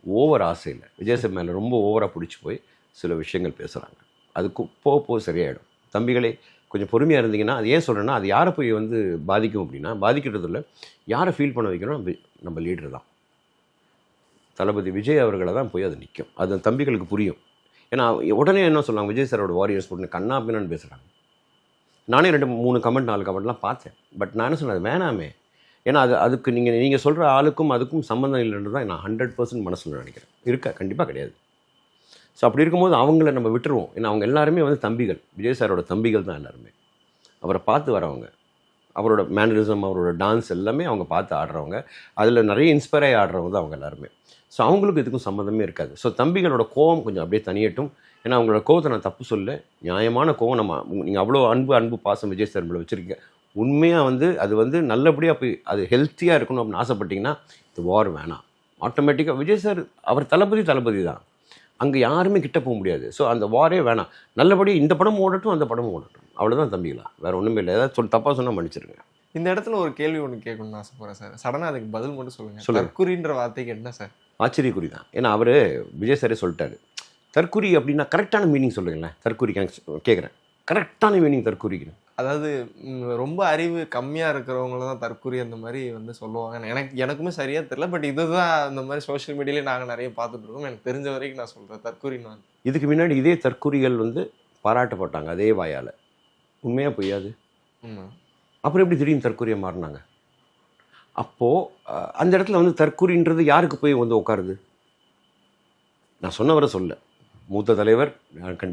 S1: ஓவர் ஆசை இல்லை, விஜய் சார் மேலே ரொம்ப ஓவராக பிடிச்சி போய் சில விஷயங்கள் பேசுகிறாங்க. அதுக்கு போக சரியாயிடும். தம்பிகளே கொஞ்சம் பொறுமையாக இருந்தீங்கன்னா, அது ஏன் சொல்கிறேன்னா, அது யாரை போய் வந்து பாதிக்கும் அப்படின்னா, பாதிக்கிறதில்ல, யாரை ஃபீல் பண்ண வைக்கணும், நம்ம லீடர் தான். தளபதி விஜய் அவர்களை தான் போய் அது நிற்கும். அது தம்பிகளுக்கு புரியும். ஏன்னா உடனே என்ன சொல்லுவாங்க, விஜய் சாரோட வாரியர்ஸ் போட்டு கண்ணா பின்னான்னு பேசுகிறாங்க. நானே 2-3 கமெண்ட் 4 கமெண்ட்லாம் பார்த்தேன். பட் நான் என்ன சொன்னேன், வேணாமே. ஏன்னா அதுக்கு நீங்கள் சொல்கிற ஆளுக்கும் அதுக்கும் சம்மந்தம் இல்லைன்னு தான் நான் 100% மனசில் நினைக்கிறேன். கண்டிப்பாக கிடையாது. ஸோ அப்படி இருக்கும்போது அவங்கள நம்ம விட்டுருவோம். ஏன்னா அவங்க எல்லாருமே வந்து தம்பிகள், விஜய் சாரோட தம்பிகள் தான் எல்லாருமே. அவரை பார்த்து வரவங்க, அவரோட மேனரிசம், அவரோட டான்ஸ் எல்லாமே அவங்க பார்த்து ஆடுறவங்க. அதில் நிறைய இன்ஸ்பயர் ஆகி ஆடுறவங்க தான் அவங்க எல்லாருமே. ஸோ அவங்களுக்கு இதுக்கும் சம்மந்தமே இருக்காது. ஸோ தம்பிகளோட கோவம் கொஞ்சம் அப்படியே தனியட்டும். ஏன்னா அவங்களோட கோவத்தை நான் தப்பு சொல்ல, நியாயமான கோவம். நீங்கள் அவ்வளோ அன்பு பாசம் விஜய் சார் மேலே வச்சுருக்கீங்க. உண்மையாக வந்து அது வந்து நல்லபடியாக போய் அது ஹெல்த்தியாக இருக்கணும் அப்படின்னு ஆசைப்பட்டிங்கன்னா இது வார் வேணாம். ஆட்டோமேட்டிக்காக விஜய் சார் அவர் தளபதி தான், அங்கே யாருமே கிட்ட போக முடியாது. ஸோ அந்த வாரே வேணாம். நல்லபடியாக இந்த படமும் ஓடட்டும், அந்த படமும் ஓடட்டும். அவ்வளோதான் தம்பிகளா, வேறு ஒன்றுமே இல்லை. ஏதாவது தப்பாக சொன்னால் மன்னிச்சிருங்க.
S2: இந்த இடத்துல ஒரு கேள்வி ஒன்று கேட்கணும்னு ஆசைப்படுறேன் சார். சடனாக அதுக்கு பதில் மட்டும் சொல்லுங்கள். தற்குறின்ற வார்த்தைக்கு என்ன சார்?
S1: ஆச்சரியக்குறி தான். ஏன்னா அவர் விஜய் சாரே சொல்லிட்டாரு, தற்குறி அப்படின்னா கரெக்டான மீனிங் சொல்லுங்களேன். தற்குறி கேட்குறேன், கரெக்டான மீனிங் தற்குறிக்கு.
S2: அதாவது ரொம்ப அறிவு கம்மியாக இருக்கிறவங்கள தான் தற்குறி அந்த மாதிரி வந்து சொல்லுவாங்க. எனக்குமே சரியாக தெரியல. பட் இதுதான் இந்த மாதிரி சோஷியல் மீடியாலே நாங்கள் நிறைய பார்த்துட்டு இருக்கோம். எனக்கு தெரிஞ்ச வரைக்கும் நான் சொல்கிறேன் தற்குறின்னு.
S1: இதுக்கு முன்னாடி இதே தற்குறிகள் வந்து பாராட்டப்பட்டாங்க அதே வாயால். உண்மையாக பொய்யாது?
S2: ம்.
S1: அப்புறம் எப்படி திடீர்னு தற்கொலையாக மாறினாங்க? அப்போது அந்த இடத்துல வந்து தற்கொலைன்றது யாருக்கு போய் வந்து உட்காருது? நான் சொன்னவரை சொல்ல, மூத்த தலைவர்,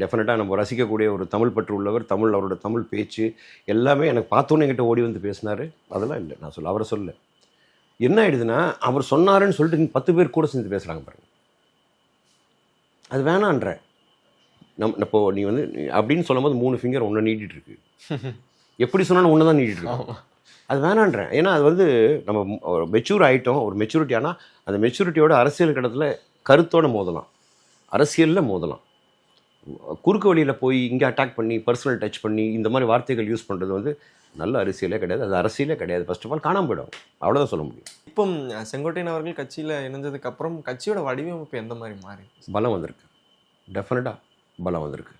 S1: டெஃபினட்டாக நம்ம ரசிக்கக்கூடிய ஒரு தமிழ் பற்று உள்ளவர், அவரோட தமிழ் பேச்சு எல்லாமே எனக்கு பார்த்தோன்னே என்கிட்ட ஓடி வந்து பேசினார். அதெல்லாம் இல்லை, நான் சொல்ல, அவரை சொல்ல. என்ன ஆயிடுதுன்னா, அவர் சொன்னாருன்னு சொல்லிட்டு நீ 10 பேர் கூட சேர்ந்து பேசுகிறாங்க பாருங்க. அது வேணான்ற. இப்போ நீ வந்து அப்படின்னு சொல்லும் போது 3 ஃபிங்கர் ஒன்று நீட்டிட்டு இருக்கு. எப்படி சொன்னாலும் ஒன்று தான் நீட்டிட்டு இருக்கு. அது வேணான்றேன். ஏன்னா அது வந்து நம்ம மெச்சூர் ஆகிட்டோம், ஒரு மெச்சூரிட்டி. ஆனால் அந்த மெச்சூரிட்டியோட அரசியல் கடத்தில் கருத்தோடு மோதலாம், அரசியலில் மோதலாம். குறுக்கு வழியில் போய் இங்கே அட்டாக் பண்ணி பர்சனல் டச் பண்ணி இந்த மாதிரி வார்த்தைகள் யூஸ் பண்ணுறது வந்து நல்ல அரசியலே கிடையாது. அது அரசியலே கிடையாது. ஃபர்ஸ்ட் ஆஃப் ஆல் காணாமல் போயிடும், அவ்வளோதான் சொல்ல முடியும்.
S2: இப்போ செங்கோட்டையன் அவர்கள் கட்சியில் இணைஞ்சதுக்கு அப்புறம் கட்சியோட வடிவமைப்பு எந்த மாதிரி மாறி?
S1: பலம் வந்திருக்கு, டெஃபினட்டாக பலம் வந்திருக்கு.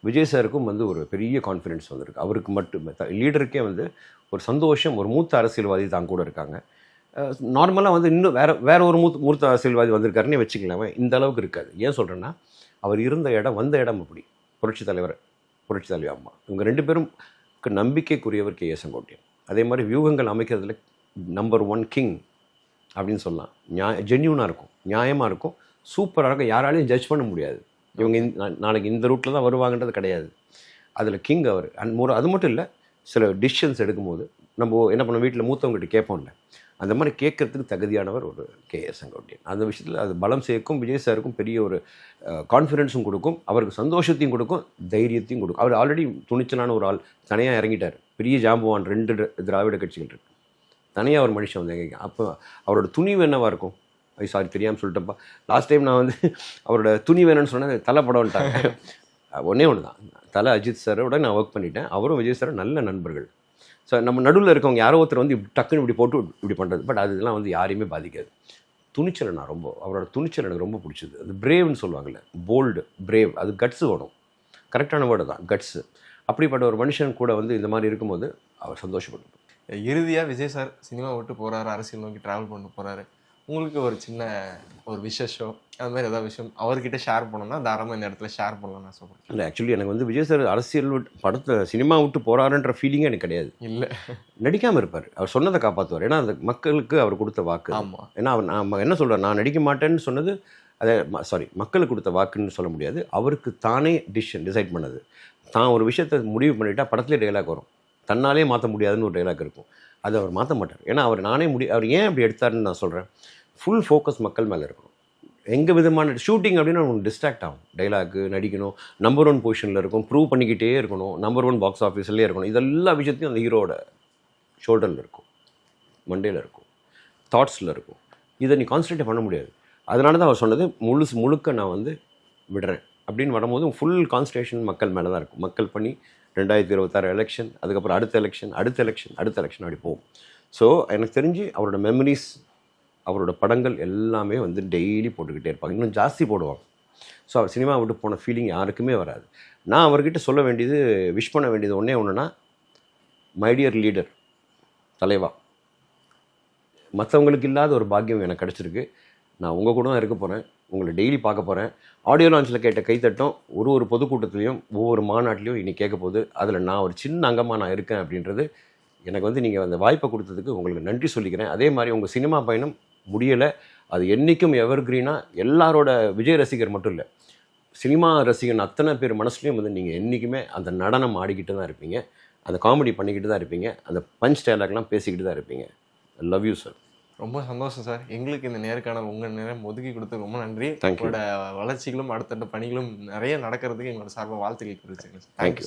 S1: விஜய் சாருக்கும் வந்து ஒரு பெரிய கான்ஃபிடென்ஸ் வந்திருக்கு. அவருக்கு மட்டும் லீடருக்கே வந்து ஒரு சந்தோஷம். ஒரு மூத்த அரசியல்வாதி தான் கூட இருக்காங்க. நார்மலாக வந்து இன்னும் வேற ஒரு மூத்த அரசியல்வாதி வந்திருக்காருன்னே வச்சுக்கலாமே, இந்த அளவுக்கு இருக்காது. ஏன் சொல்கிறேன்னா, அவர் இருந்த இடம், வந்த இடம் அப்படி. புரட்சித் தலைவர், புரட்சித் தலைவி அம்மா, இவங்க 2 பேரும் நம்பிக்கைக்குரியவர் கே. செங்கோட்டையன். அதே மாதிரி வியூகங்கள் அமைக்கிறதுல நம்பர் 1 கிங் அப்படின்னு சொல்லலாம். ஜென்யூனாக இருக்கும், நியாயமாக இருக்கும், சூப்பராக இருக்கும். யாராலையும் ஜட்ஜ் பண்ண முடியாது. இவங்க நாளைக்கு இந்த ரூட்டில் தான் வருவாங்கன்றது கிடையாது. அதில் கிங் அவர். அது மட்டும் இல்லை, சில டிசிஷன்ஸ் எடுக்கும்போது நம்ம என்ன பண்ணோம், வீட்டில் மூத்தவங்ககிட்ட கேட்போம்ல, அந்த மாதிரி கேட்கறதுக்கு தகுதியானவர் ஒரு கே. செங்கோட்டையன். அந்த விஷயத்தில் அது பலம் சேர்க்கும். விஜய் சாருக்கும் பெரிய ஒரு கான்ஃபிடென்ஸும் கொடுக்கும், அவருக்கு சந்தோஷத்தையும் கொடுக்கும், தைரியத்தையும் கொடுக்கும். அவர் ஆல்ரெடி துணிச்சலான ஒரு ஆள், தனியாக இறங்கிட்டார். பெரிய ஜாம்புவான் 2 திராவிட கட்சிகள் இருக்குது, தனியாக ஒரு மனுஷன் வந்து எங்க. அப்போ அவரோட துணிவு என்னவாக இருக்கும்? சாரி தெரியாமல் சொல்லிட்டப்பா. லாஸ்ட் டைம் நான் வந்து அவரோட துணி வேணும்னு சொன்னேன், தலை படம்ட்டாங்க. ஒன்றே தான், தலை அஜித் சாரோட நான் ஒர்க் பண்ணிட்டேன். அவரும் விஜய் சாரும் நல்ல நண்பர்கள். ஸோ நம்ம நடுவில் இருக்கவங்க யாரோ ஒருத்தர் வந்து டக்குன்னு இப்படி போட்டு இப்படி பண்ணுறது, பட் அதெல்லாம் வந்து யாரையுமே பாதிக்காது. துணிச்சல் நான் ரொம்ப, அவரோட துணிச்சல் எனக்கு ரொம்ப பிடிச்சது. அது பிரேவ்னு சொல்லுவாங்கள்ல, போல்டு, பிரேவ், அது கட்ஸு வேணும். கரெக்டான வேர்டு தான், கட்ஸு. அப்படிப்பட்ட ஒரு மனுஷன் கூட வந்து இந்த மாதிரி இருக்கும்போது அவர் சந்தோஷப்பட்டு.
S2: இறுதியாக விஜய் சார் சினிமா விட்டு போகிறாரு, அரசியல் நோக்கி ட்ராவல் பண்ண போகிறாரு. உங்களுக்கு ஒரு சின்ன ஒரு விசேஷம் அது மாதிரி ஏதாவது விஷயம் அவர்கிட்ட ஷேர் பண்ணணும்னா தாராளமாக இந்த இடத்துல ஷேர் பண்ணலாம் நான் சொல்கிறேன்.
S1: இல்லை, ஆக்சுவலி எனக்கு வந்து விஜய் சார் அரசியல் படத்தை சினிமா விட்டு போகிறாருன்ற ஃபீலிங்கே எனக்கு கிடையாது.
S2: இல்லை,
S1: நடிக்காமல் இருப்பார், அவர் சொன்னதை காப்பாற்றுவார். ஏன்னா அந்த மக்களுக்கு அவர் கொடுத்த வாக்கு.
S2: ஆமாம்.
S1: ஏன்னா அவர் நான் என்ன சொல்கிறேன், நான் நடிக்க மாட்டேன்னு சொன்னது அதை மக்களுக்கு கொடுத்த வாக்குன்னு சொல்ல முடியாது. அவருக்கு தானே டிசைட் பண்ணது. தான் ஒரு விஷயத்தை முடிவு பண்ணிட்டா படத்துலேயே டைலாக் வரும், தன்னாலே மாற்ற முடியாதுன்னு ஒரு டைலாக் இருக்கும். அதை அவர் மாற்ற மாட்டார். ஏன்னா அவர் அவர் ஏன் அப்படி எடுத்தாருன்னு நான் சொல்கிறேன். ஃபுல் ஃபோக்கஸ் மக்கள் மேலே இருக்கணும். எங்கள் விதமான ஷூட்டிங் அப்படின்னு ஒன்று டிஸ்ட்ராக்ட் ஆகும். டைலாக்கு நடிக்கணும், நம்பர் 1 பொசிஷனில் இருக்கும், ப்ரூவ் பண்ணிக்கிட்டே இருக்கணும், நம்பர் 1 பாக்ஸ் ஆஃபீஸ்லேயே இருக்கணும். இதெல்லா விஷயத்தையும் அந்த ஹீரோட ஷோல்டரில் இருக்கும், மண்டேல இருக்கும், தாட்ஸில் இருக்கும். இதை நீ கான்சன்ட்ரேட் பண்ண முடியாது. அதனால தான் அவர் சொன்னது முழுக்க நான் வந்து விடுறேன் அப்படின்னு வரும்போது ஃபுல் கான்சன்ட்ரேஷன் மக்கள் மேலே தான் இருக்கும். மக்கள் பண்ணி 2026 எலெக்ஷன், அதுக்கப்புறம் அடுத்த எலெக்ஷன் அப்படி போகும். ஸோ எனக்கு தெரிஞ்சு அவரோட மெமரிஸ், அவரோட படங்கள் எல்லாமே வந்து டெய்லி போட்டுக்கிட்டே இருப்பாங்க, இன்னும் ஜாஸ்தி போடுவாங்க. ஸோ அவர் சினிமா விட்டு போன ஃபீலிங் யாருக்குமே வராது. நான் அவர்கிட்ட சொல்ல வேண்டியது, விஷ் பண்ண வேண்டியது ஒன்றுனா, மை டியர் லீடர், தலைவா, மற்றவங்களுக்கு இல்லாத ஒரு பாக்கியம் எனக்கு கிடச்சிருக்கு. நான் உங்கள் கூட தான் இருக்க போகிறேன், உங்களை டெய்லி பார்க்க போகிறேன். ஆடியோ லான்ச்சில் கேட்ட கைத்தட்டம் ஒரு பொதுக்கூட்டத்துலேயும் ஒவ்வொரு மாநாட்டிலையும் இன்றைக்கி கேட்க போகுது. அதில் நான் ஒரு சின்ன அங்கமாக நான் இருக்கேன் அப்படின்றது எனக்கு வந்து நீங்கள் அந்த வாய்ப்பை கொடுத்ததுக்கு உங்களுக்கு நன்றி சொல்லிக்கிறேன். அதே மாதிரி உங்கள் சினிமா பயணம் முடியலை, அது என்றைக்கும் எவர் கிரீனாக எல்லாரோட விஜய் ரசிகர் மட்டும் இல்லை, சினிமா ரசிகன் அத்தனை பேர் மனசுலையும் வந்து நீங்கள் என்றைக்குமே அந்த நடனம் ஆடிக்கிட்டு தான் இருப்பீங்க, அந்த காமெடி பண்ணிக்கிட்டு தான் இருப்பீங்க, அந்த பஞ்ச் டைலாக்லாம் பேசிக்கிட்டு தான் இருப்பீங்க. Love you sir.
S2: ரொம்ப சந்தோஷம் சார். எங்களுக்கு இந்த நேர்காணல் உங்கள் நேரம் ஒதுக்கி கொடுத்து ரொம்ப நன்றி.
S1: தேங்க்யூ.
S2: உங்களோட வளர்ச்சிகளும் அடுத்தடுத்த பணிகளும் நிறைய நடக்கிறதுக்கு எங்களோட சார்பாக வாழ்த்துக்கள் தெரிவிச்சுக்கிறேன்.
S1: தேங்க்யூ.